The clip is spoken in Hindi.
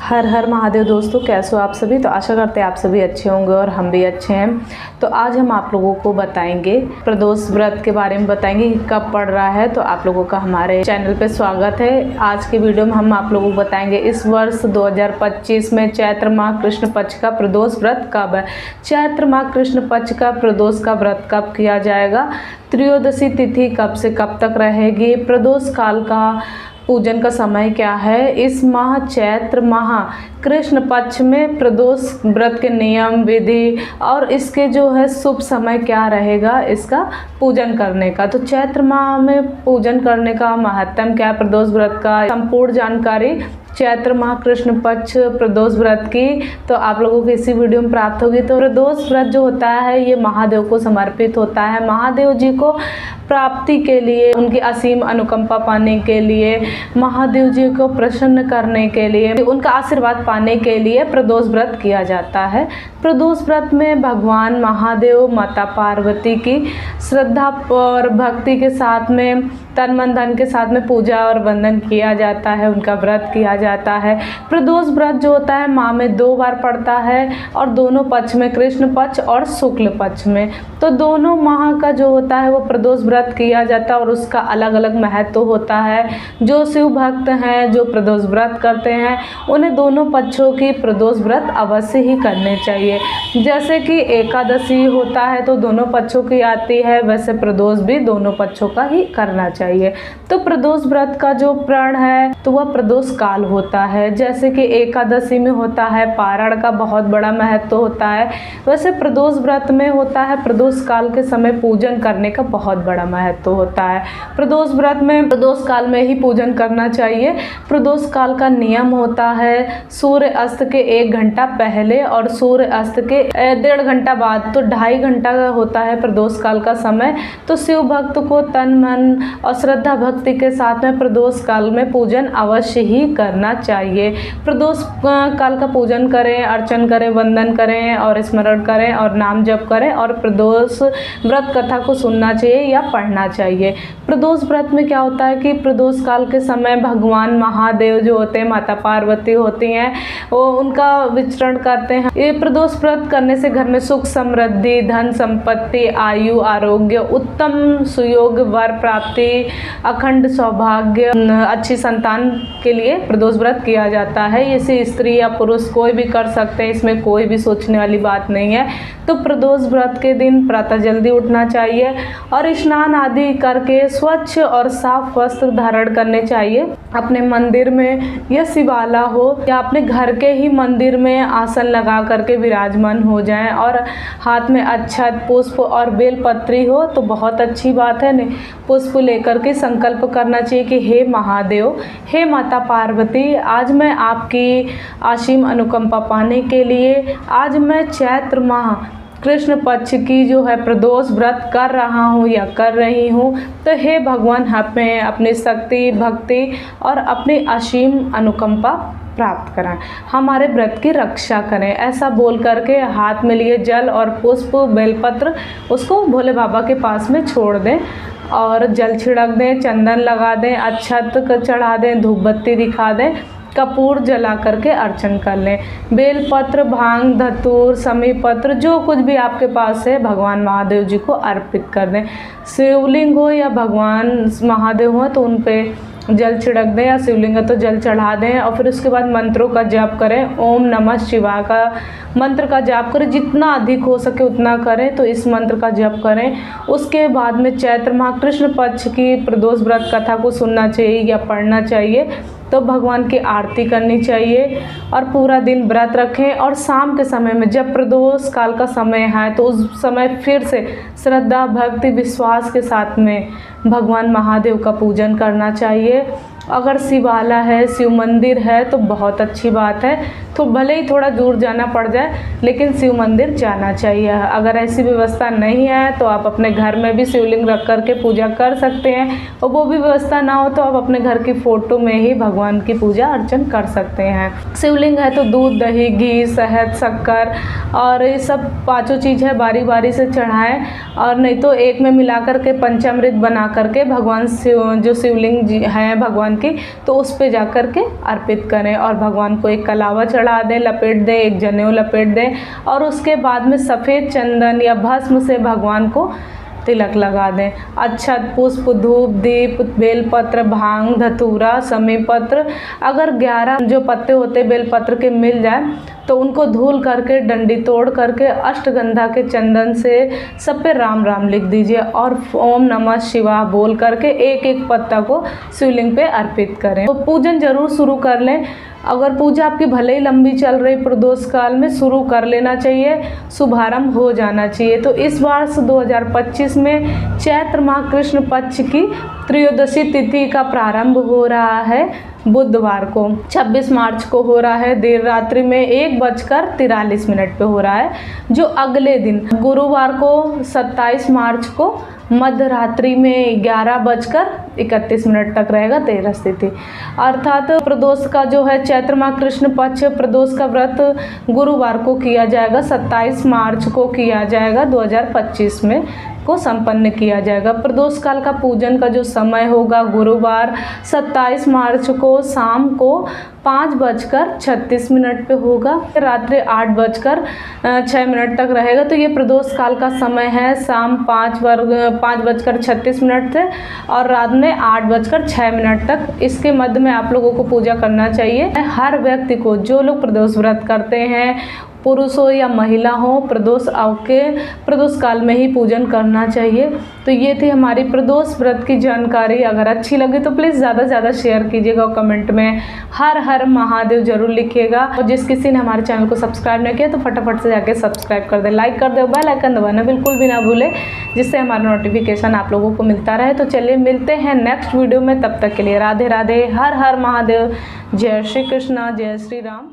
हर हर महादेव दोस्तों, कैसे हो आप सभी। तो आशा करते हैं आप सभी अच्छे होंगे और हम भी अच्छे हैं। तो आज हम आप लोगों को बताएंगे प्रदोष व्रत के बारे में बताएंगे कि कब पड़ रहा है। तो आप लोगों का हमारे चैनल पे स्वागत है। आज के वीडियो में हम आप लोगों को बताएंगे इस वर्ष 2025 में चैत्र माह कृष्ण पक्ष का प्रदोष व्रत कब है। चैत्र माह कृष्ण पक्ष का प्रदोष का व्रत कब किया जाएगा, त्रयोदशी तिथि कब से कब तक रहेगी, प्रदोष काल का पूजन का समय क्या है, इस माह चैत्र माह कृष्ण पक्ष में प्रदोष व्रत के नियम विधि और इसके जो है शुभ समय क्या रहेगा इसका पूजन करने का। तो चैत्र माह में पूजन करने का महत्व क्या है, प्रदोष व्रत का संपूर्ण जानकारी चैत्र माह कृष्ण पक्ष प्रदोष व्रत की तो आप लोगों को इसी वीडियो में प्राप्त होगी। तो प्रदोष व्रत जो होता है ये महादेव को समर्पित होता है। महादेव जी को प्राप्ति के लिए, उनकी असीम अनुकंपा पाने के लिए, महादेव जी को प्रसन्न करने के लिए, उनका आशीर्वाद पाने के लिए प्रदोष व्रत किया जाता है। प्रदोष व्रत में भगवान महादेव, माता पार्वती की श्रद्धा और भक्ति के साथ में, तन मन धन के साथ में पूजा और वंदन किया जाता है, उनका व्रत किया जाता है। प्रदोष व्रत जो होता है माह में 2 बार पड़ता है और दोनों पक्ष में, कृष्ण पक्ष और शुक्ल पक्ष में। तो दोनों माह का जो होता है वो प्रदोष व्रत किया जाता है और उसका अलग अलग महत्व होता है। जो शिव भक्त हैं, जो प्रदोष व्रत करते हैं, उन्हें दोनों पक्षों की प्रदोष व्रत अवश्य ही करने चाहिए। जैसे कि एकादशी होता है तो दोनों पक्षों की आती है, वैसे प्रदोष भी दोनों पक्षों का ही करना चाहिए। तो प्रदोष व्रत का जो प्रण है तो वह प्रदोष काल होता है। जैसे कि एकादशी में होता है पारण का बहुत बड़ा महत्व होता है, वैसे प्रदोष व्रत में होता है प्रदोष काल के समय पूजन करने का बहुत बड़ा महत्व होता है। प्रदोष व्रत में प्रदोष काल में ही पूजन करना चाहिए। प्रदोष काल का नियम होता है सूर्य अस्त के 1 घंटा पहले और सूर्य अस्त के 1.5 घंटा बाद, तो 2.5 घंटा होता है प्रदोष काल का समय। तो शिव भक्त को तन मन और श्रद्धा भक्ति के साथ में प्रदोष काल में पूजन अवश्य ही करना चाहिए। प्रदोष काल का पूजन करें, अर्चन करें, वंदन करें और स्मरण करें और नाम जप करें और प्रदोष व्रत कथा को सुनना चाहिए या पढ़ना चाहिए। प्रदोष व्रत में क्या होता है कि प्रदोष काल के समय भगवान महादेव जो होते हैं, माता पार्वती होती हैं, वो उनका विचरण करते हैं। ये प्रदोष व्रत करने से घर में सुख समृद्धि, धन संपत्ति, आयु आरोग्य, उत्तम सुयोग, वर प्राप्ति, अखंड सौभाग्य, अच्छी संतान के लिए प्रदोष व्रत किया जाता है। इसे स्त्री या पुरुष कोई भी कर सकते हैं, इसमें कोई भी सोचने वाली बात नहीं है। तो प्रदोष व्रत के दिन प्रातः जल्दी उठना चाहिए और स्नान आदि करके स्वच्छ और साफ वस्त्र धारण करने चाहिए। अपने मंदिर में या शिवाला हो या अपने घर के ही मंदिर में आसन लगा करके विराजमान हो जाएं और हाथ में अक्षत, पुष्प और बेलपत्री हो तो बहुत अच्छी बात है। नहीं, पुष्प लेकर के संकल्प करना चाहिए कि हे महादेव, हे माता पार्वती, आज मैं आपकी असीम अनुकंपा पाने के लिए आज मैं चैत्र माह कृष्ण पक्ष की जो है प्रदोष व्रत कर रहा हूँ या कर रही हूँ। तो हे भगवान, हमें अपनी शक्ति, भक्ति और अपनी असीम अनुकंपा प्राप्त कराएं, हमारे व्रत की रक्षा करें। ऐसा बोल करके हाथ में लिए जल और पुष्प, बेलपत्र उसको भोले बाबा के पास में छोड़ दें और जल छिड़क दें, चंदन लगा दें, अक्षत चढ़ा दें, धूप बत्ती दिखा दें, कपूर जला करके अर्चन कर लें। बेलपत्र, भांग, धतूर, समी पत्र जो कुछ भी आपके पास है भगवान महादेव जी को अर्पित कर दें। शिवलिंग हो या भगवान महादेव हो तो उन पे जल छिड़क दें या शिवलिंग तो जल चढ़ा दें और फिर उसके बाद मंत्रों का जाप करें। ओम नमः शिवाय का मंत्र का जाप करें, जितना अधिक हो सके उतना करें। तो इस मंत्र का जाप करें। उसके बाद में चैत्र माह कृष्ण पक्ष की प्रदोष व्रत कथा को सुनना चाहिए या पढ़ना चाहिए। तो भगवान की आरती करनी चाहिए और पूरा दिन व्रत रखें और शाम के समय में जब प्रदोष काल का समय है तो उस समय फिर से श्रद्धा भक्ति विश्वास के साथ में भगवान महादेव का पूजन करना चाहिए। अगर शिवाला है, शिव मंदिर है तो बहुत अच्छी बात है। तो भले ही थोड़ा दूर जाना पड़ जाए लेकिन शिव मंदिर जाना चाहिए। अगर ऐसी व्यवस्था नहीं है तो आप अपने घर में भी शिवलिंग रख करके पूजा कर सकते हैं और वो भी व्यवस्था ना हो तो आप अपने घर की फ़ोटो में ही भगवान की पूजा अर्चन कर सकते हैं। शिवलिंग है तो दूध, दही, घी, शहद, शक्कर और ये सब 5 चीज़ है बारी बारी से चढ़ाएं और नहीं तो एक में मिला करके पंचामृत बना करके भगवान शिव जो शिवलिंग जी हैं भगवान भगवान की, तो उस पे जा कर के अर्पित करें और भगवान को एक कलावा चढ़ा दें, लपेट दें, एक जनेऊ लपेट दें और उसके बाद में सफ़ेद चंदन या भस्म से भगवान को तिलक लगा दें। अक्षत, पुष्प, धूप, दीप, बेलपत्र, भांग, धतूरा, समी पत्र, अगर 11 जो पत्ते होते बेलपत्र के मिल जाए तो उनको धुल करके डंडी तोड़ करके अष्टगंधा के चंदन से सब पे राम राम लिख दीजिए और ओम नमः शिवाय बोल करके एक एक पत्ता को शिवलिंग पे अर्पित करें। तो पूजन जरूर शुरू कर लें। अगर पूजा आपकी भले ही लंबी चल रही प्रदोष काल में, शुरू कर लेना चाहिए, शुभारंभ हो जाना चाहिए। तो इस वर्ष 2025 में चैत्र माह कृष्ण पक्ष की त्रयोदशी तिथि का प्रारंभ हो रहा है बुधवार को, 26 मार्च को हो रहा है, देर रात्रि में 1:43 पे हो रहा है। जो अगले दिन गुरुवार को 27 मार्च को मध्य रात्रि में 11:31 तक रहेगा तेरस तिथि। अर्थात प्रदोष का जो है चैत्र माह कृष्ण पक्ष प्रदोष का व्रत गुरुवार को किया जाएगा, 27 मार्च को किया जाएगा 2025 में को संपन्न किया जाएगा। प्रदोष काल का पूजन का जो समय होगा गुरुवार 27 मार्च को शाम को 5:36 पे होगा, रात्रि 8:06 तक रहेगा। तो ये प्रदोष काल का समय है शाम 5:36 से और रात में 8:06 तक। इसके मध्य में आप लोगों को पूजा करना चाहिए। हर व्यक्ति को, जो लोग प्रदोष व्रत करते हैं, पुरुष हो या महिला हो, प्रदोष काल में ही पूजन करना चाहिए। तो ये थी हमारी प्रदोष व्रत की जानकारी। अगर अच्छी लगी तो प्लीज़ ज़्यादा से ज़्यादा शेयर कीजिएगा और कमेंट में हर हर महादेव जरूर लिखिएगा। और जिस किसी ने हमारे चैनल को सब्सक्राइब नहीं किया तो फटाफट से जाके सब्सक्राइब कर दे, लाइक कर दे, बेल आइकन दबाना बिल्कुल भी ना भूले, जिससे हमारा नोटिफिकेशन आप लोगों को मिलता रहे। तो चलिए मिलते हैं नेक्स्ट वीडियो में, तब तक के लिए राधे राधे, हर हर महादेव, जय श्री कृष्णा, जय श्री राम।